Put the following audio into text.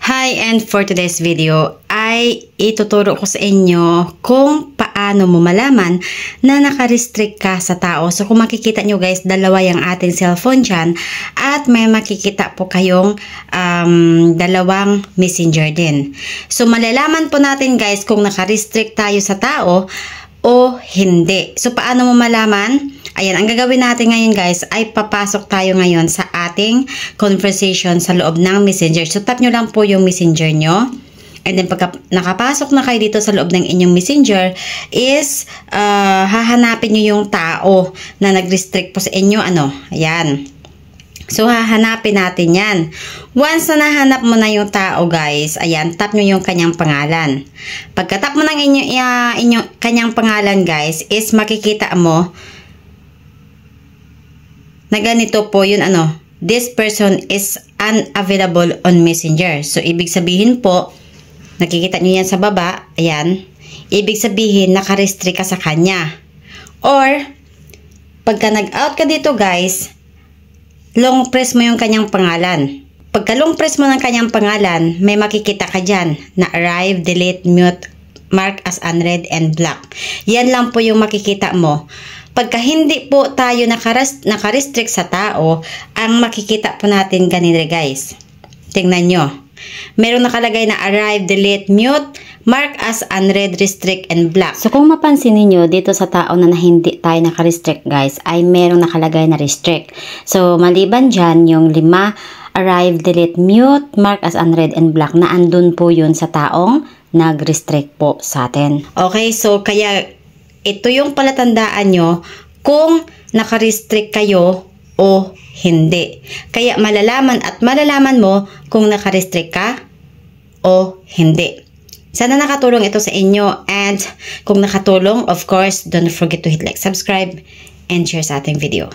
Hi, and for today's video ay ituturo ko sa inyo kung paano mo malaman na naka-restrict ka sa tao. So kung makikita nyo guys, dalawa yung ating cellphone dyan at may makikita po kayong dalawang messenger din. So malalaman po natin guys kung naka-restrict tayo sa tao o hindi. So paano mo malaman? Ayan, ang gagawin natin ngayon guys ay papasok tayo ngayon sa ating conversation sa loob ng messenger. So tap nyo lang po yung messenger nyo. And then pagka nakapasok na kayo dito sa loob ng inyong messenger is hahanapin nyo yung tao na nag-restrict po sa inyo. Ayan. So, hahanapin natin yan. Once na nahanap mo na yung tao, guys, ayan, tap nyo yung kanyang pangalan. Pagka-tap mo ng inyong kanyang pangalan, guys, is makikita mo na ganito po yun, this person is unavailable on Messenger. So, ibig sabihin po, nakikita nyo yan sa baba, ayan, ibig sabihin, naka-restrict ka sa kanya. Or, pagka nag-out ka dito, guys, long press mo yung kanyang pangalan. Pagka long press mo ng kanyang pangalan, may makikita ka dyan na arrive, delete, mute, mark as unread, and block. Yan lang po yung makikita mo. Pagka hindi po tayo naka-restrict sa tao, ang makikita po natin ganito guys. Tingnan nyo. Meron nakalagay na arrive, delete, mute, mark as unread, restrict, and block. So kung mapansin niyo dito sa tao na hindi tayo naka-restrict guys, ay merong nakalagay na restrict. So maliban dyan, yung 5, arrive, delete, mute, mark as unread, and block, na andun po yun sa taong nag-restrict po sa atin. Okay, so kaya ito yung palatandaan nyo kung naka-restrict kayo o hindi. Kaya malalaman mo kung naka-restrict ka o hindi. Sana nakatulong ito sa inyo, and kung nakatulong, of course, don't forget to hit like, subscribe, and share sa ating video.